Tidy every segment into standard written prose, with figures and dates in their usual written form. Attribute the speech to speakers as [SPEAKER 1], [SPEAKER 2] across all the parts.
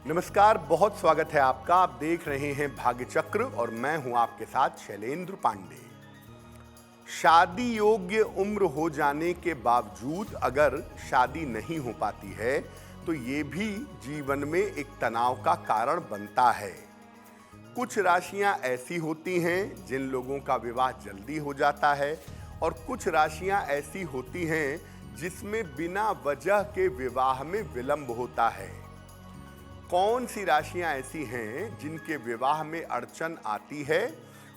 [SPEAKER 1] नमस्कार, बहुत स्वागत है आपका। आप देख रहे हैं भाग्य चक्र और मैं हूं आपके साथ शैलेंद्र पांडे। शादी योग्य उम्र हो जाने के बावजूद अगर शादी नहीं हो पाती है तो ये भी जीवन में एक तनाव का कारण बनता है। कुछ राशियां ऐसी होती हैं जिन लोगों का विवाह जल्दी हो जाता है और कुछ राशियां ऐसी होती हैं जिसमें बिना वजह के विवाह में विलंब होता है। कौन सी राशियां ऐसी हैं जिनके विवाह में अड़चन आती है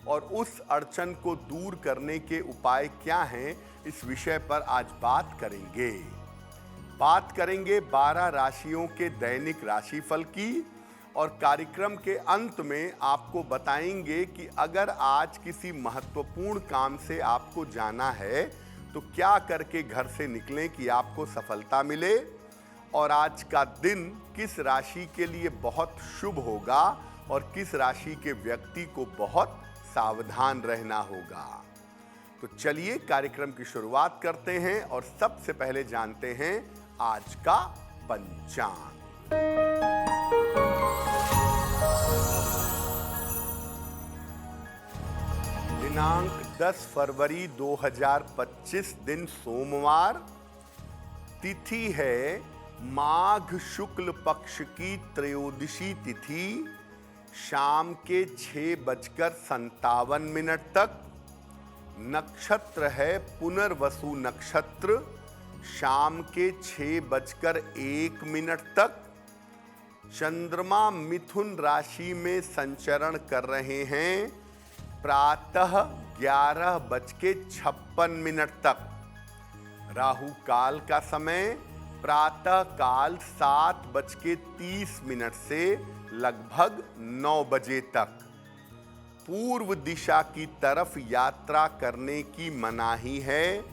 [SPEAKER 1] और उस अड़चन को दूर करने के उपाय क्या हैं, इस विषय पर आज बात करेंगे 12 राशियों के दैनिक राशिफल की और कार्यक्रम के अंत में आपको बताएंगे कि अगर आज किसी महत्वपूर्ण काम से आपको जाना है तो क्या करके घर से निकलें कि आपको सफलता मिले और आज का दिन किस राशि के लिए बहुत शुभ होगा और किस राशि के व्यक्ति को बहुत सावधान रहना होगा। तो चलिए कार्यक्रम की शुरुआत करते हैं और सबसे पहले जानते हैं आज का पंचांग। दिनांक 10 फरवरी 2025, दिन सोमवार, तिथि है माघ शुक्ल पक्ष की त्रयोदशी तिथि, शाम के 6:57 तक। नक्षत्र है पुनर्वसु नक्षत्र, शाम के 6:01 तक। चंद्रमा मिथुन राशि में संचरण कर रहे हैं प्रातः 11:56 तक। राहु काल का समय प्रातः काल 7:30 से लगभग 9 बजे तक। पूर्व दिशा की तरफ यात्रा करने की मनाही है,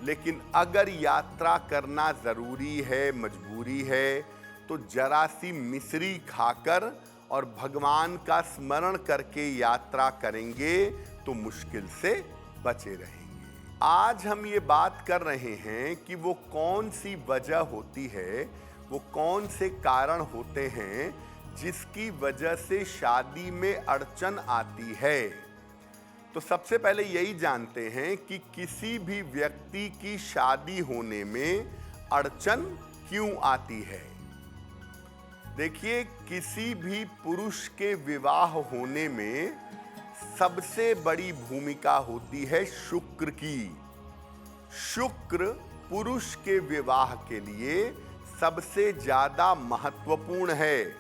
[SPEAKER 1] लेकिन अगर यात्रा करना जरूरी है, मजबूरी है, तो जरा सी मिश्री खाकर और भगवान का स्मरण करके यात्रा करेंगे तो मुश्किल से बचे रहेंगे। आज हम ये बात कर रहे हैं कि वो कौन सी वजह होती है, वो कौन से कारण होते हैं जिसकी वजह से शादी में अड़चन आती है। तो सबसे पहले यही जानते हैं कि किसी भी व्यक्ति की शादी होने में अड़चन क्यों आती है। देखिए, किसी भी पुरुष के विवाह होने में सबसे बड़ी भूमिका होती है शुक्र की। शुक्र पुरुष के विवाह के लिए सबसे ज्यादा महत्वपूर्ण है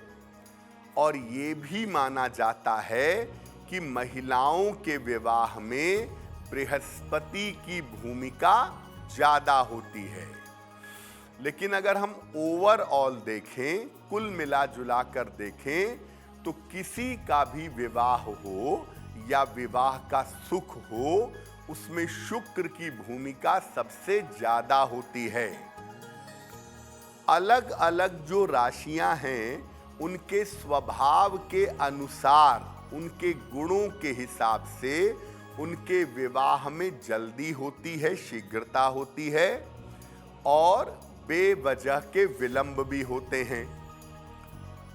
[SPEAKER 1] और ये भी माना जाता है कि महिलाओं के विवाह में बृहस्पति की भूमिका ज्यादा होती है। लेकिन अगर हम ओवरऑल देखें, कुल मिला जुला कर देखें, तो किसी का भी विवाह हो या विवाह का सुख हो, उसमें शुक्र की भूमिका सबसे ज्यादा होती है। अलग अलग जो राशियां हैं, उनके स्वभाव के अनुसार, उनके गुणों के हिसाब से उनके विवाह में जल्दी होती है, शीघ्रता होती है और बेवजह के विलंब भी होते हैं।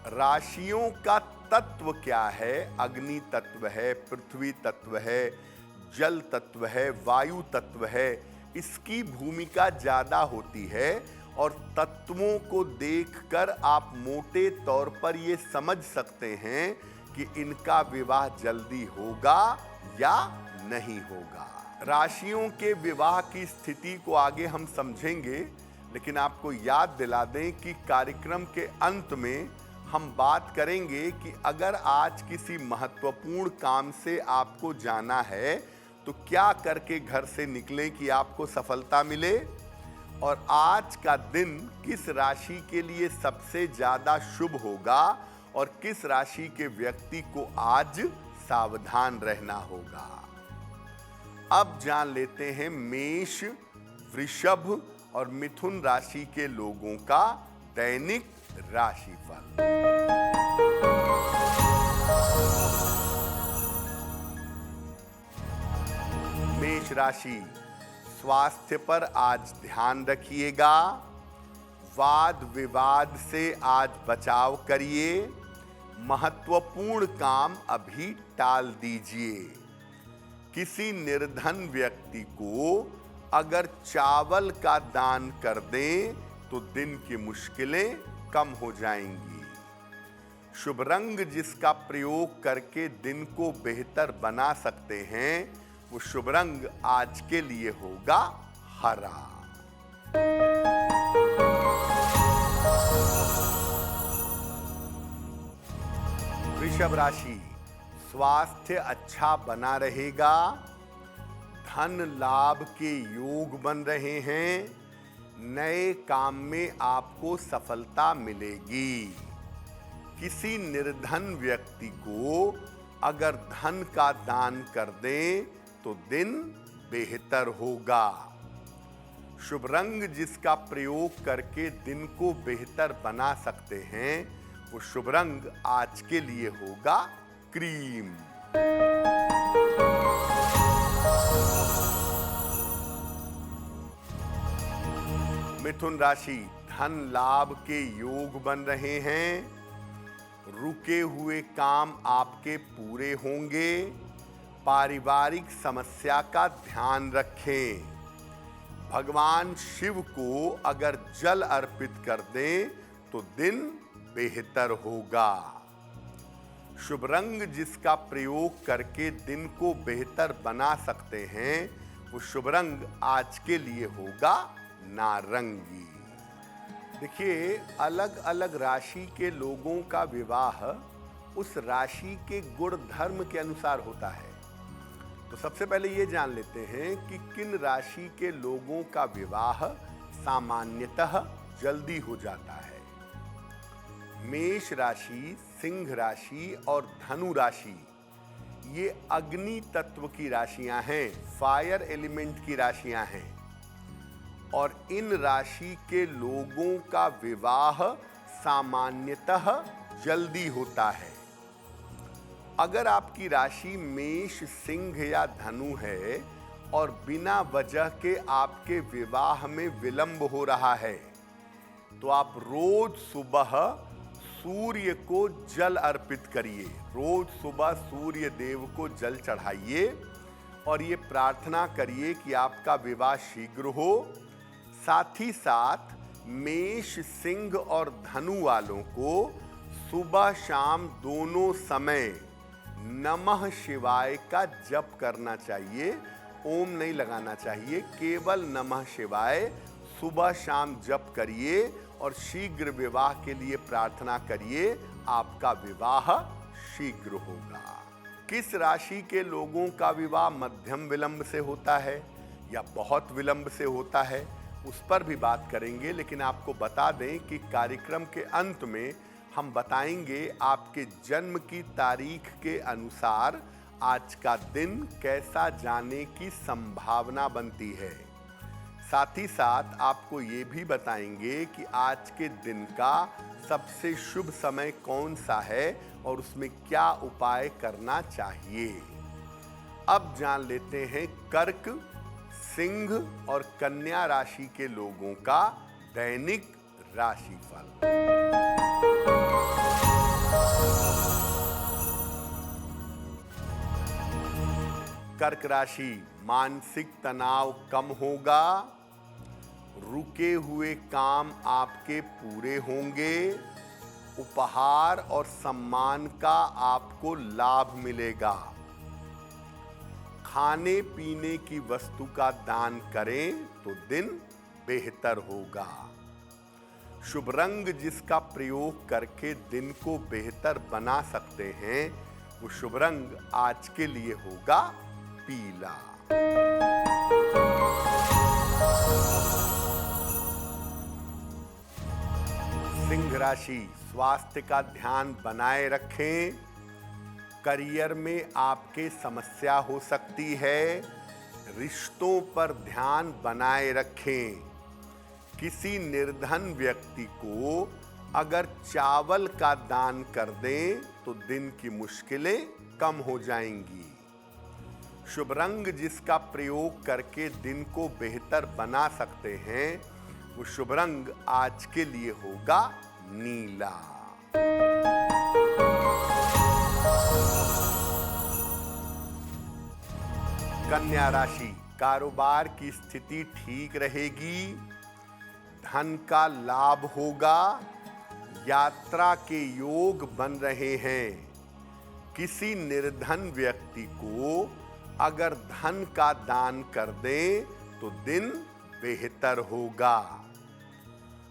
[SPEAKER 1] राशियों का तत्व क्या है? अग्नि तत्व है, पृथ्वी तत्व है, जल तत्व है, वायु तत्व है। इसकी भूमिका ज्यादा होती है और तत्वों को देखकर आप मोटे तौर पर ये समझ सकते हैं कि इनका विवाह जल्दी होगा या नहीं होगा। राशियों के विवाह की स्थिति को आगे हम समझेंगे, लेकिन आपको याद दिला दें कि कार्यक्रम के अंत में हम बात करेंगे कि अगर आज किसी महत्वपूर्ण काम से आपको जाना है तो क्या करके घर से निकलें कि आपको सफलता मिले और आज का दिन किस राशि के लिए सबसे ज्यादा शुभ होगा और किस राशि के व्यक्ति को आज सावधान रहना होगा। अब जान लेते हैं मेष, वृषभ और मिथुन राशि के लोगों का दैनिक राशिफल। मेष राशि, स्वास्थ्य पर आज ध्यान रखिएगा। वाद विवाद से आज बचाव करिए। महत्वपूर्ण काम अभी टाल दीजिए। किसी निर्धन व्यक्ति को अगर चावल का दान कर दें तो दिन की मुश्किलें कम हो जाएंगी। शुभ रंग जिसका प्रयोग करके दिन को बेहतर बना सकते हैं वो शुभ रंग आज के लिए होगा हरा। वृषभ राशि, स्वास्थ्य अच्छा बना रहेगा। धन लाभ के योग बन रहे हैं। नए काम में आपको सफलता मिलेगी। किसी निर्धन व्यक्ति को अगर धन का दान कर दें तो दिन बेहतर होगा। शुभ रंग जिसका प्रयोग करके दिन को बेहतर बना सकते हैं वो शुभ रंग आज के लिए होगा क्रीम। मिथुन राशि, धन लाभ के योग बन रहे हैं। रुके हुए काम आपके पूरे होंगे। पारिवारिक समस्या का ध्यान रखें। भगवान शिव को अगर जल अर्पित कर दें तो दिन बेहतर होगा। शुभ रंग जिसका प्रयोग करके दिन को बेहतर बना सकते हैं वो शुभ रंग आज के लिए होगा नारंगी। देखिए, अलग अलग राशि के लोगों का विवाह उस राशि के गुण धर्म के अनुसार होता है। तो सबसे पहले ये जान लेते हैं कि किन राशि के लोगों का विवाह सामान्यतः जल्दी हो जाता है। मेष राशि, सिंह राशि और धनु राशि ये अग्नि तत्व की राशियां हैं, फायर एलिमेंट की राशियां हैं। और इन राशि के लोगों का विवाह सामान्यतः जल्दी होता है। अगर आपकी राशि मेष, सिंह या धनु है और बिना वजह के आपके विवाह में विलंब हो रहा है तो आप रोज सुबह सूर्य को जल अर्पित करिए। रोज सुबह सूर्य देव को जल चढ़ाइए और ये प्रार्थना करिए कि आपका विवाह शीघ्र हो। साथ ही साथ मेष, सिंह और धनु वालों को सुबह शाम दोनों समय नमः शिवाय का जप करना चाहिए। ओम नहीं लगाना चाहिए, केवल नमः शिवाय सुबह शाम जप करिए और शीघ्र विवाह के लिए प्रार्थना करिए। आपका विवाह शीघ्र होगा। किस राशि के लोगों का विवाह मध्यम विलंब से होता है या बहुत विलंब से होता है उस पर भी बात करेंगे, लेकिन आपको बता दें कि कार्यक्रम के अंत में हम बताएंगे आपके जन्म की तारीख के अनुसार आज का दिन कैसा जाने की संभावना बनती है। साथ ही साथ आपको ये भी बताएंगे कि आज के दिन का सबसे शुभ समय कौन सा है और उसमें क्या उपाय करना चाहिए। अब जान लेते हैं कर्क, सिंह और कन्या राशि के लोगों का दैनिक राशिफल। कर्क राशि, मानसिक तनाव कम होगा। रुके हुए काम आपके पूरे होंगे। उपहार और सम्मान का आपको लाभ मिलेगा। खाने पीने की वस्तु का दान करें तो दिन बेहतर होगा। शुभ रंग जिसका प्रयोग करके दिन को बेहतर बना सकते हैं वो शुभ रंग आज के लिए होगा पीला। सिंह राशि, स्वास्थ्य का ध्यान बनाए रखें। करियर में आपके समस्या हो सकती है। रिश्तों पर ध्यान बनाए रखें। किसी निर्धन व्यक्ति को अगर चावल का दान कर दें तो दिन की मुश्किलें कम हो जाएंगी। शुभ रंग जिसका प्रयोग करके दिन को बेहतर बना सकते हैं वो शुभ रंग आज के लिए होगा नीला। कन्या राशि, कारोबार की स्थिति ठीक रहेगी, धन का लाभ होगा, यात्रा के योग बन रहे हैं। किसी निर्धन व्यक्ति को अगर धन का दान कर दें तो दिन बेहतर होगा।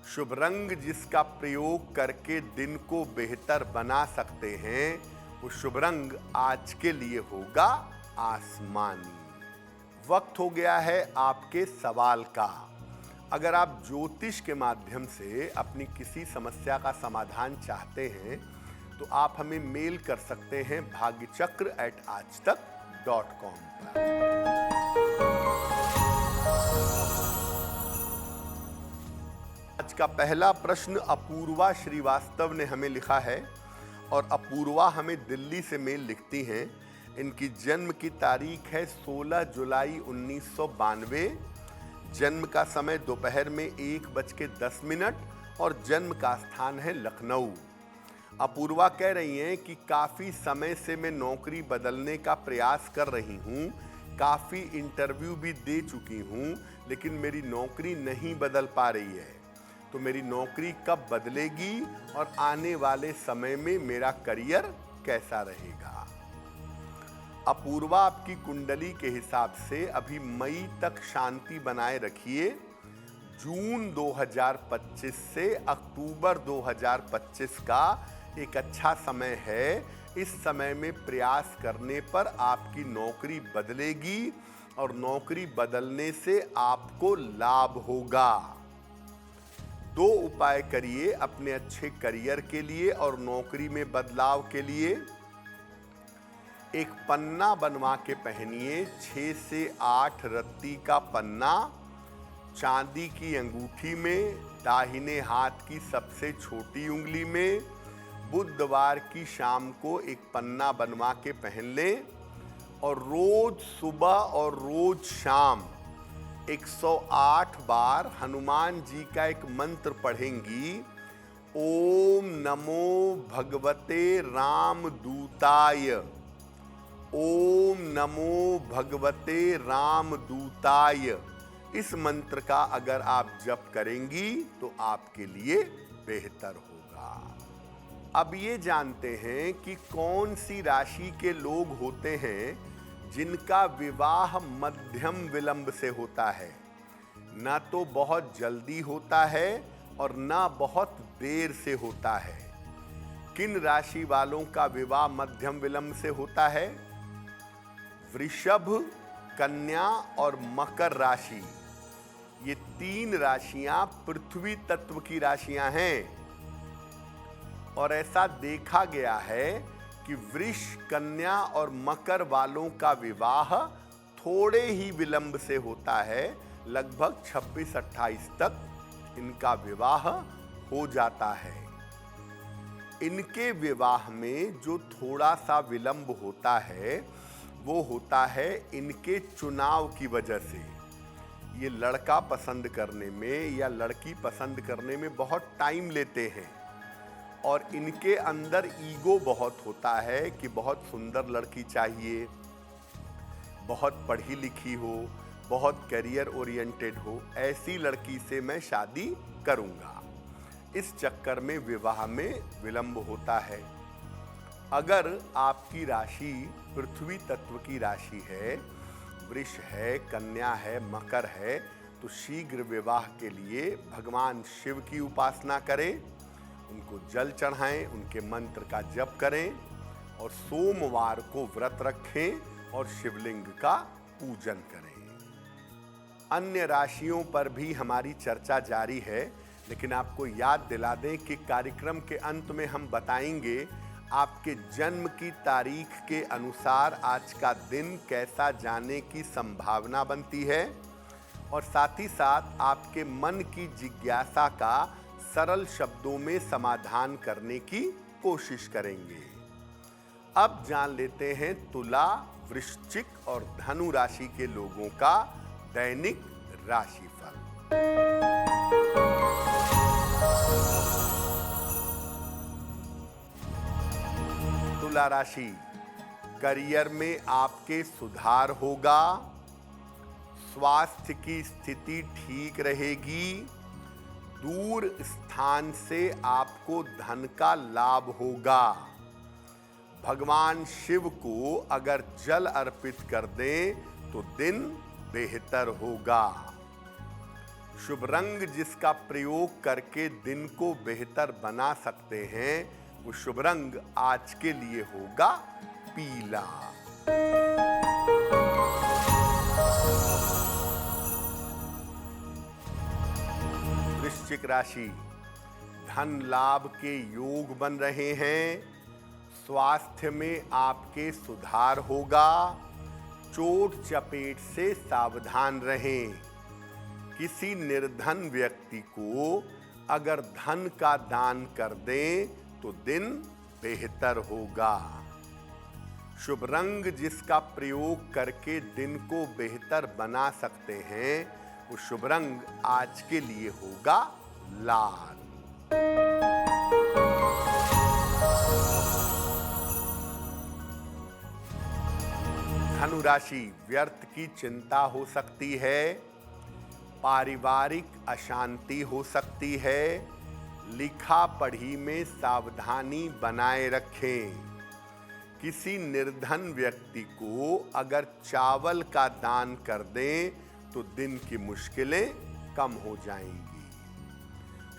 [SPEAKER 1] शुभ रंग जिसका प्रयोग करके दिन को बेहतर बना सकते हैं वो शुभ रंग आज के लिए होगा आसमानी। वक्त हो गया है आपके सवाल का। अगर आप ज्योतिष के माध्यम से अपनी किसी समस्या का समाधान चाहते हैं तो आप हमें मेल कर सकते हैं bhagyachakra@aajtak.com पर। आज का पहला प्रश्न अपूर्वा श्रीवास्तव ने हमें लिखा है और अपूर्वा हमें दिल्ली से मेल लिखती हैं। इनकी जन्म की तारीख है 16 जुलाई 1992। जन्म का समय दोपहर में 1:10 और जन्म का स्थान है लखनऊ। अपूर्वा कह रही हैं कि काफ़ी समय से मैं नौकरी बदलने का प्रयास कर रही हूँ, काफ़ी इंटरव्यू भी दे चुकी हूँ, लेकिन मेरी नौकरी नहीं बदल पा रही है। तो मेरी नौकरी कब बदलेगी और आने वाले समय में मेरा करियर कैसा रहेगा? अपूर्वा, आपकी कुंडली के हिसाब से अभी मई तक शांति बनाए रखिए। जून 2025 से अक्टूबर 2025 का एक अच्छा समय है। इस समय में प्रयास करने पर आपकी नौकरी बदलेगी और नौकरी बदलने से आपको लाभ होगा। 2 उपाय करिए अपने अच्छे करियर के लिए और नौकरी में बदलाव के लिए। एक पन्ना बनवा के पहनिए, 6 से 8 रत्ती का पन्ना, चांदी की अंगूठी में, दाहिने हाथ की सबसे छोटी उंगली में। बुधवार की शाम को एक पन्ना बनवा के पहन लें और रोज सुबह और रोज शाम 108 बार हनुमान जी का एक मंत्र पढ़ेंगी। ओम नमो भगवते रामदूताय, ओम नमो भगवते रामदूताय। इस मंत्र का अगर आप जप करेंगी तो आपके लिए बेहतर होगा। अब ये जानते हैं कि कौन सी राशि के लोग होते हैं जिनका विवाह मध्यम विलंब से होता है। ना तो बहुत जल्दी होता है और ना बहुत देर से होता है। किन राशि वालों का विवाह मध्यम विलंब से होता है? वृषभ, कन्या और मकर राशि। ये 3 राशियां पृथ्वी तत्व की राशियां हैं और ऐसा देखा गया है कि वृष, कन्या और मकर वालों का विवाह थोड़े ही विलंब से होता है। लगभग 26-28 तक इनका विवाह हो जाता है। इनके विवाह में जो थोड़ा सा विलंब होता है वो होता है इनके चुनाव की वजह से। ये लड़का पसंद करने में या लड़की पसंद करने में बहुत टाइम लेते हैं और इनके अंदर ईगो बहुत होता है कि बहुत सुंदर लड़की चाहिए, बहुत पढ़ी लिखी हो, बहुत करियर ओरिएंटेड हो, ऐसी लड़की से मैं शादी करूंगा। इस चक्कर में विवाह में विलंब होता है। अगर आपकी राशि पृथ्वी तत्व की राशि है, वृष है, कन्या है, मकर है, तो शीघ्र विवाह के लिए भगवान शिव की उपासना करें, उनको जल चढ़ाएं, उनके मंत्र का जप करें और सोमवार को व्रत रखें और शिवलिंग का पूजन करें। अन्य राशियों पर भी हमारी चर्चा जारी है, लेकिन आपको याद दिला दें कि कार्यक्रम के अंत में हम बताएंगे आपके जन्म की तारीख के अनुसार आज का दिन कैसा जाने की संभावना बनती है और साथ ही साथ आपके मन की जिज्ञासा का सरल शब्दों में समाधान करने की कोशिश करेंगे। अब जान लेते हैं तुला, वृश्चिक और धनु राशि के लोगों का दैनिक राशिफल। तुला राशि, करियर में आपके सुधार होगा, स्वास्थ्य की स्थिति ठीक रहेगी, दूर स्थान से आपको धन का लाभ होगा। भगवान शिव को अगर जल अर्पित कर दें तो दिन बेहतर होगा। शुभ रंग जिसका प्रयोग करके दिन को बेहतर बना सकते हैं, वो शुभ रंग आज के लिए होगा पीला। वृश्चिक राशि, धन लाभ के योग बन रहे हैं, स्वास्थ्य में आपके सुधार होगा, चोट चपेट से सावधान रहें। किसी निर्धन व्यक्ति को अगर धन का दान कर दें तो दिन बेहतर होगा। शुभ रंग जिसका प्रयोग करके दिन को बेहतर बना सकते हैं, वो शुभ रंग आज के लिए होगा लाल। धनु राशि, व्यर्थ की चिंता हो सकती है, पारिवारिक अशांति हो सकती है, लिखा पढ़ी में सावधानी बनाए रखें। किसी निर्धन व्यक्ति को अगर चावल का दान कर दें तो दिन की मुश्किलें कम हो जाएंगी।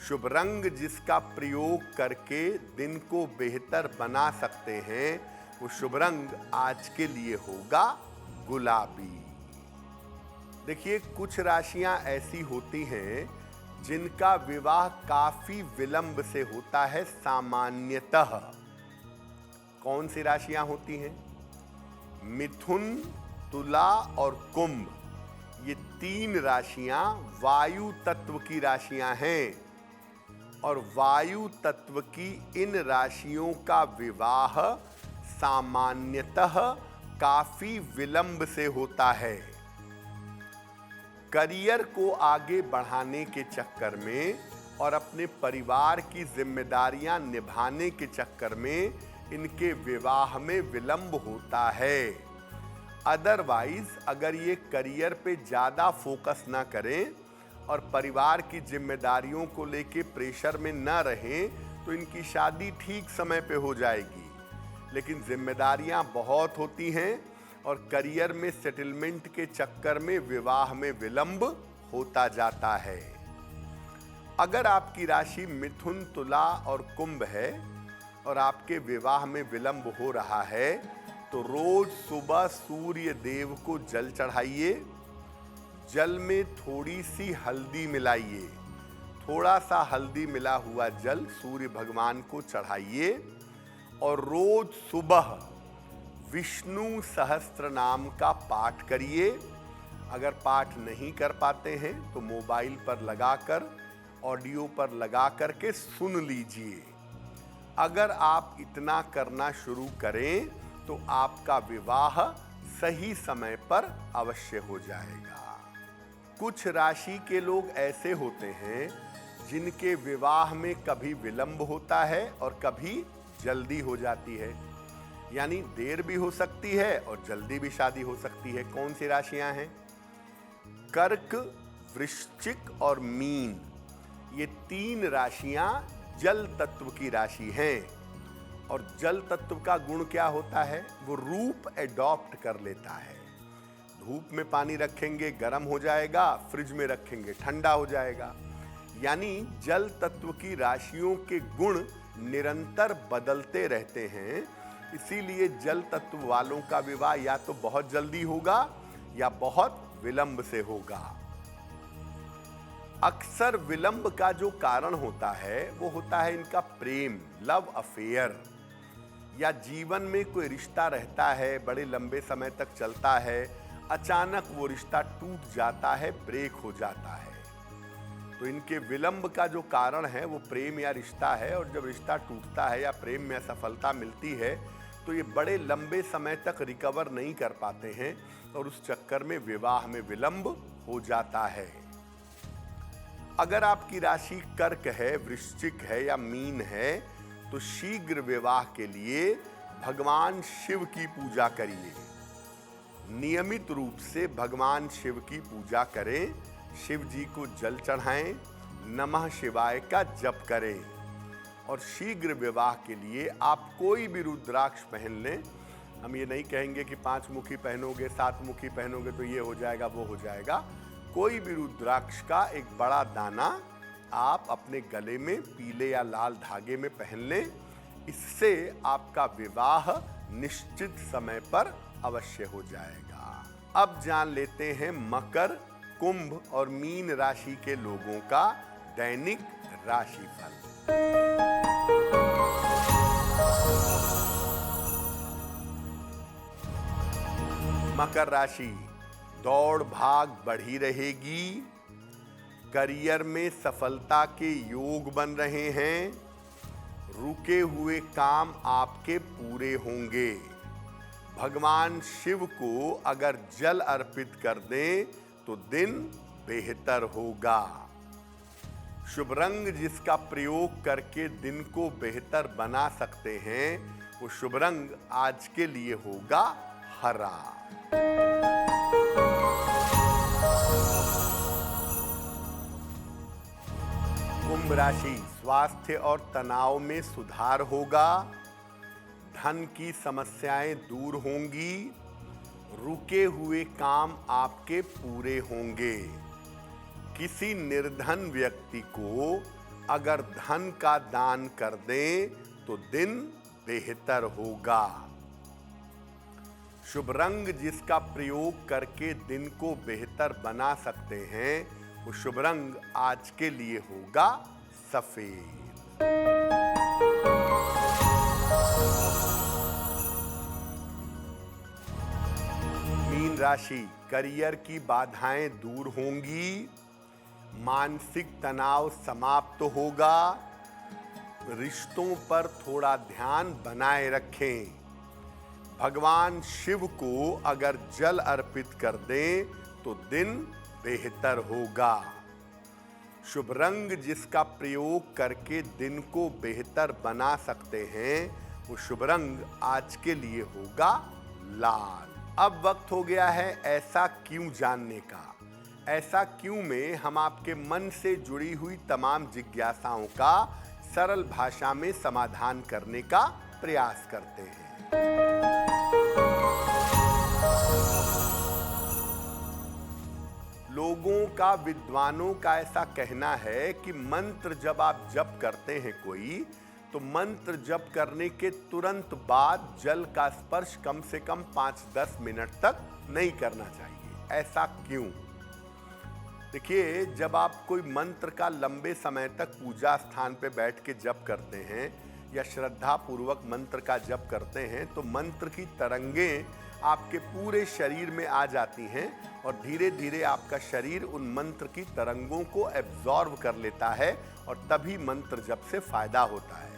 [SPEAKER 1] शुभ रंग जिसका प्रयोग करके दिन को बेहतर बना सकते हैं, वो शुभ रंग आज के लिए होगा गुलाबी। देखिए, कुछ राशियां ऐसी होती हैं जिनका विवाह काफी विलंब से होता है सामान्यतः। कौन सी राशियां होती हैं? मिथुन, तुला और कुंभ, ये तीन राशियां वायु तत्व की राशियां हैं और वायु तत्व की इन राशियों का विवाह सामान्यतः काफी विलंब से होता है। करियर को आगे बढ़ाने के चक्कर में और अपने परिवार की जिम्मेदारियां निभाने के चक्कर में इनके विवाह में विलंब होता है। अदरवाइज अगर ये करियर पे ज़्यादा फोकस ना करें और परिवार की जिम्मेदारियों को लेके प्रेशर में ना रहें तो इनकी शादी ठीक समय पे हो जाएगी। लेकिन जिम्मेदारियां बहुत होती हैं और करियर में सेटलमेंट के चक्कर में विवाह में विलंब होता जाता है। अगर आपकी राशि मिथुन, तुला और कुंभ है और आपके विवाह में विलंब हो रहा है तो रोज सुबह सूर्य देव को जल चढ़ाइए, जल में थोड़ी सी हल्दी मिलाइए, थोड़ा सा हल्दी मिला हुआ जल सूर्य भगवान को चढ़ाइए और रोज सुबह विष्णु सहस्त्र नाम का पाठ करिए। अगर पाठ नहीं कर पाते हैं तो मोबाइल पर लगाकर, ऑडियो पर लगा करके सुन लीजिए। अगर आप इतना करना शुरू करें तो आपका विवाह सही समय पर अवश्य हो जाएगा। कुछ राशि के लोग ऐसे होते हैं जिनके विवाह में कभी विलंब होता है और कभी जल्दी हो जाती है, यानी देर भी हो सकती है और जल्दी भी शादी हो सकती है। कौन सी राशियां हैं? कर्क, वृश्चिक और मीन, ये तीन राशियां जल तत्व की राशि हैं। और जल तत्व का गुण क्या होता है? वो रूप एडॉप्ट कर लेता है। धूप में पानी रखेंगे गर्म हो जाएगा, फ्रिज में रखेंगे ठंडा हो जाएगा। यानी जल तत्व की राशियों के गुण निरंतर बदलते रहते हैं। इसीलिए जल तत्व वालों का विवाह या तो बहुत जल्दी होगा या बहुत विलंब से होगा। अक्सर विलंब का जो कारण होता है वो होता है इनका प्रेम, लव अफेयर, या जीवन में कोई रिश्ता रहता है, बड़े लंबे समय तक चलता है, अचानक वो रिश्ता टूट जाता है, ब्रेक हो जाता है। तो इनके विलंब का जो कारण है वो प्रेम या रिश्ता है। और जब रिश्ता टूटता है या प्रेम में असफलता मिलती है तो ये बड़े लंबे समय तक रिकवर नहीं कर पाते हैं और उस चक्कर में विवाह में विलंब हो जाता है। अगर आपकी राशि कर्क है, वृश्चिक है या मीन है तो शीघ्र विवाह के लिए भगवान शिव की पूजा करिए। नियमित रूप से भगवान शिव की पूजा करें, शिव जी को जल चढ़ाएं, नमः शिवाय का जप करें और शीघ्र विवाह के लिए आप कोई भी रुद्राक्ष पहन लें। हम ये नहीं कहेंगे कि 5 मुखी पहनोगे, 7 मुखी पहनोगे तो ये हो जाएगा, वो हो जाएगा। कोई भी रुद्राक्ष का एक बड़ा दाना आप अपने गले में पीले या लाल धागे में पहन लें। इससे आपका विवाह निश्चित समय पर अवश्य हो जाएगा। अब जान लेते हैं मकर, कुंभ और मीन राशि के लोगों का दैनिक राशिफल। मकर राशि, दौड़ भाग बढ़ी रहेगी। करियर में सफलता के योग बन रहे हैं। रुके हुए काम आपके पूरे होंगे। भगवान शिव को अगर जल अर्पित कर दें तो दिन बेहतर होगा। शुभ रंग जिसका प्रयोग करके दिन को बेहतर बना सकते हैं, वो शुभ रंग आज के लिए होगा हरा। कुंभ राशि, स्वास्थ्य और तनाव में सुधार होगा। धन की समस्याएं दूर होंगी। रुके हुए काम आपके पूरे होंगे। किसी निर्धन व्यक्ति को अगर धन का दान कर दें तो दिन बेहतर होगा। शुभ रंग जिसका प्रयोग करके दिन को बेहतर बना सकते हैं, वो शुभ रंग आज के लिए होगा सफेद। मीन राशि, करियर की बाधाएं दूर होंगी। मानसिक तनाव समाप्त होगा। रिश्तों पर थोड़ा ध्यान बनाए रखें। भगवान शिव को अगर जल अर्पित कर दें तो दिन बेहतर होगा। शुभ रंग जिसका प्रयोग करके दिन को बेहतर बना सकते हैं, वो शुभ रंग आज के लिए होगा लाल। अब वक्त हो गया है ऐसा क्यों जानने का। ऐसा क्यों में हम आपके मन से जुड़ी हुई तमाम जिज्ञासाओं का सरल भाषा में समाधान करने का प्रयास करते हैं। लोगों का, विद्वानों का ऐसा कहना है कि मंत्र जब आप जप करते हैं कोई, तो मंत्र जप करने के तुरंत बाद जल का स्पर्श कम से कम 5-10 मिनट तक नहीं करना चाहिए। ऐसा क्यों? देखिए, जब आप कोई मंत्र का लंबे समय तक पूजा स्थान पे बैठ के जप करते हैं या श्रद्धा पूर्वक मंत्र का जप करते हैं, तो मंत्र की तरंगें आपके पूरे शरीर में आ जाती हैं और धीरे धीरे आपका शरीर उन मंत्र की तरंगों को एब्जॉर्ब कर लेता है और तभी मंत्र जप से फायदा होता है।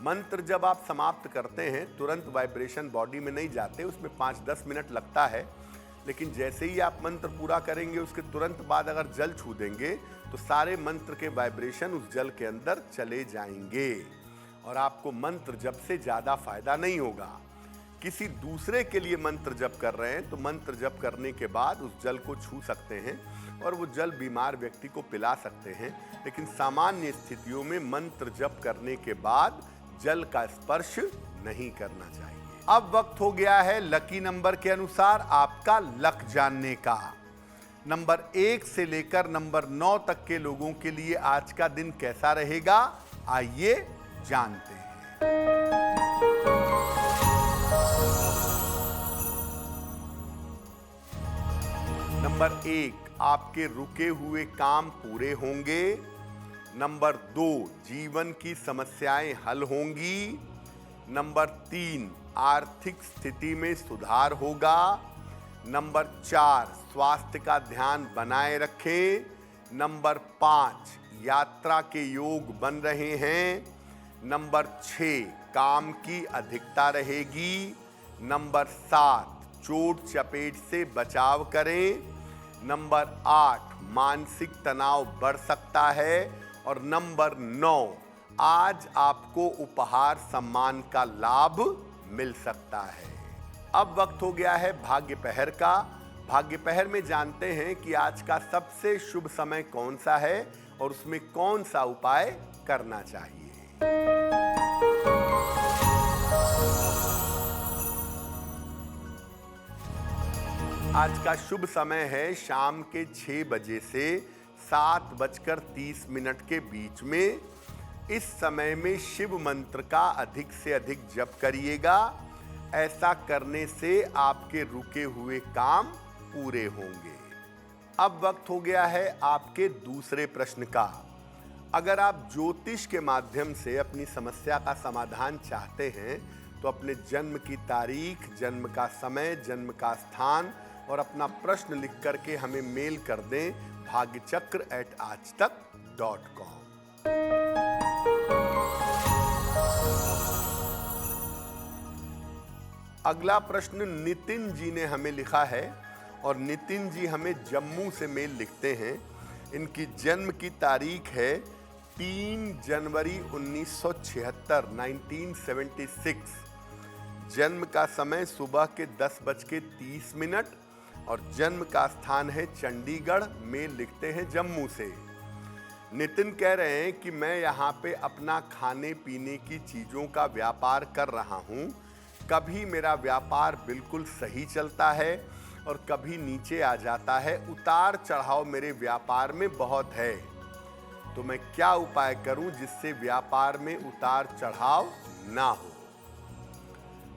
[SPEAKER 1] मंत्र जब आप समाप्त करते हैं, तुरंत वाइब्रेशन बॉडी में नहीं जाते, उसमें 5-10 मिनट लगता है। लेकिन जैसे ही आप मंत्र पूरा करेंगे, उसके तुरंत बाद अगर जल छू देंगे तो सारे मंत्र के वाइब्रेशन उस जल के अंदर चले जाएंगे और आपको मंत्र जप से ज़्यादा फायदा नहीं होगा। किसी दूसरे के लिए मंत्र जप कर रहे हैं तो मंत्र जप करने के बाद उस जल को छू सकते हैं और वो जल बीमार व्यक्ति को पिला सकते हैं। लेकिन सामान्य स्थितियों में मंत्र जप करने के बाद जल का स्पर्श नहीं करना चाहिए। अब वक्त हो गया है लकी नंबर के अनुसार आपका लक जानने का। नंबर 1 से लेकर नंबर 9 तक के लोगों के लिए आज का दिन कैसा रहेगा, आइए जानते हैं। नंबर 1, आपके रुके हुए काम पूरे होंगे। नंबर 2, जीवन की समस्याएं हल होंगी। नंबर 3, आर्थिक स्थिति में सुधार होगा। नंबर 4, स्वास्थ्य का ध्यान बनाए रखें। नंबर 5, यात्रा के योग बन रहे हैं। नंबर 6, काम की अधिकता रहेगी। नंबर 7, चोट चपेट से बचाव करें। नंबर 8, मानसिक तनाव बढ़ सकता है। और नंबर 9, आज आपको उपहार सम्मान का लाभ मिल सकता है। अब वक्त हो गया है भाग्य पहर का। भाग्य पहर में जानते हैं कि आज का सबसे शुभ समय कौन सा है और उसमें कौन सा उपाय करना चाहिए। आज का शुभ समय है शाम के 6 बजे से 7:30 के बीच में। इस समय में शिव मंत्र का अधिक से अधिक जप करिएगा। ऐसा करने से आपके रुके हुए काम पूरे होंगे। अब वक्त हो गया है आपके दूसरे प्रश्न का। अगर आप ज्योतिष के माध्यम से अपनी समस्या का समाधान चाहते हैं तो अपने जन्म की तारीख, जन्म का समय, जन्म का स्थान और अपना प्रश्न लिख करके हमें मेल कर दें bhagyachakra@aajtak.com। अगला प्रश्न नितिन जी ने हमें लिखा है और नितिन जी हमें जम्मू से मेल लिखते हैं। इनकी जन्म की तारीख है 3 जनवरी 1976, 1976। जन्म का समय सुबह के 10:30 और जन्म का स्थान है चंडीगढ़। मेल लिखते हैं जम्मू से। नितिन कह रहे हैं कि मैं यहाँ पे अपना खाने पीने की चीज़ों का व्यापार कर रहा हूँ। कभी मेरा व्यापार बिल्कुल सही चलता है और कभी नीचे आ जाता है। उतार चढ़ाव मेरे व्यापार में बहुत है, तो मैं क्या उपाय करूं जिससे व्यापार में उतार चढ़ाव ना हो।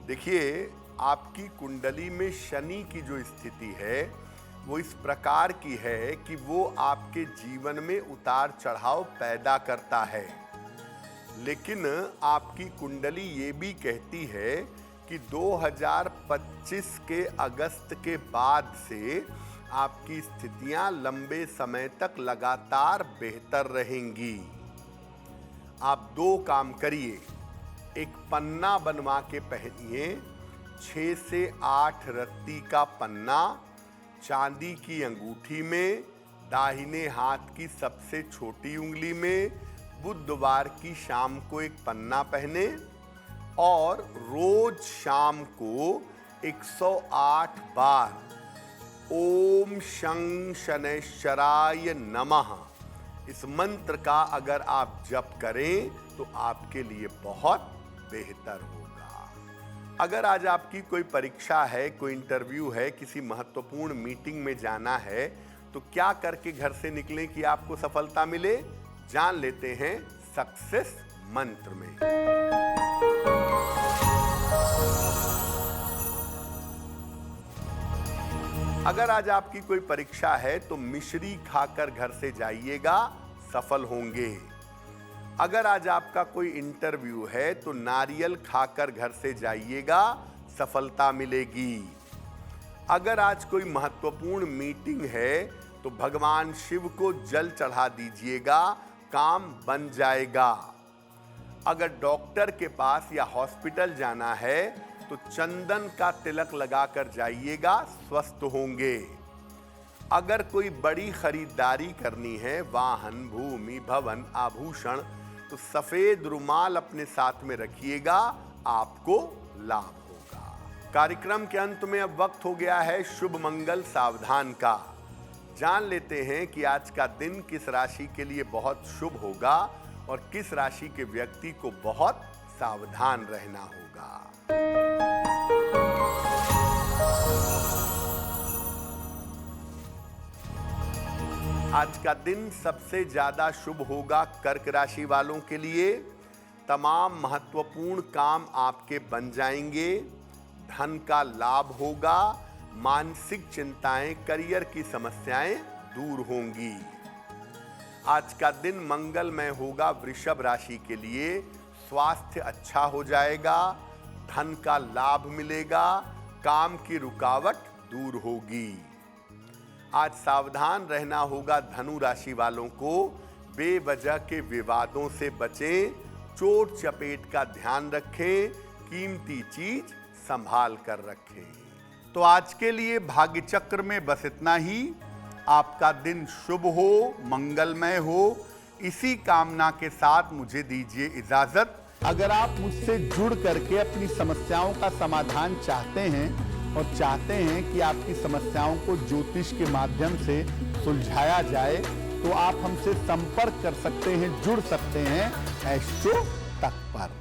[SPEAKER 1] देखिए, आपकी कुंडली में शनि की जो स्थिति है वो इस प्रकार की है कि वो आपके जीवन में उतार चढ़ाव पैदा करता है। लेकिन आपकी कुंडली ये भी कहती है कि 2025 के अगस्त के बाद से आपकी स्थितियां लंबे समय तक लगातार बेहतर रहेंगी। आप 2 काम करिए। एक पन्ना बनवा के पहनिए, 6 से 8 रत्ती का पन्ना, चांदी की अंगूठी में, दाहिने हाथ की सबसे छोटी उंगली में। बुधवार की शाम को एक पन्ना पहने और रोज शाम को 108 बार ओम शं शनैश्चराय नमः इस मंत्र का अगर आप जप करें तो आपके लिए बहुत बेहतर होगा। अगर आज आपकी कोई परीक्षा है, कोई इंटरव्यू है, किसी महत्वपूर्ण मीटिंग में जाना है, तो क्या करके घर से निकलें कि आपको सफलता मिले? जान लेते हैं सक्सेस मंत्र में। अगर आज आपकी कोई परीक्षा है तो मिश्री खाकर घर से जाइएगा, सफल होंगे। अगर आज आपका कोई इंटरव्यू है तो नारियल खाकर घर से जाइएगा, सफलता मिलेगी। अगर आज कोई महत्वपूर्ण मीटिंग है तो भगवान शिव को जल चढ़ा दीजिएगा, काम बन जाएगा। अगर डॉक्टर के पास या हॉस्पिटल जाना है तो चंदन का तिलक लगाकर जाइएगा, स्वस्थ होंगे। अगर कोई बड़ी खरीदारी करनी है, वाहन, भूमि, भवन, आभूषण, तो सफेद रुमाल अपने साथ में रखिएगा, आपको लाभ होगा। कार्यक्रम के अंत में अब वक्त हो गया है शुभ मंगल सावधान का। जान लेते हैं कि आज का दिन किस राशि के लिए बहुत शुभ होगा और किस राशि के व्यक्ति को बहुत सावधान रहना होगा। आज का दिन सबसे ज्यादा शुभ होगा कर्क राशि वालों के लिए। तमाम महत्वपूर्ण काम आपके बन जाएंगे, धन का लाभ होगा, मानसिक चिंताएं, करियर की समस्याएं दूर होंगी। आज का दिन मंगलमय होगा वृषभ राशि के लिए। स्वास्थ्य अच्छा हो जाएगा, धन का लाभ मिलेगा, काम की रुकावट दूर होगी। आज सावधान रहना होगा धनु राशि वालों को। बेवजह के विवादों से बचें, चोट चपेट का ध्यान रखें, कीमती चीज संभाल कर रखें। तो आज के लिए भाग्य चक्र में बस इतना ही। आपका दिन शुभ हो, मंगलमय हो, इसी कामना के साथ मुझे दीजिए इजाजत।
[SPEAKER 2] अगर आप मुझसे जुड़ करके अपनी समस्याओं का समाधान चाहते हैं और चाहते हैं कि आपकी समस्याओं को ज्योतिष के माध्यम से सुलझाया जाए, तो आप हमसे संपर्क कर सकते हैं, जुड़ सकते हैं एस्ट्रो तक पर।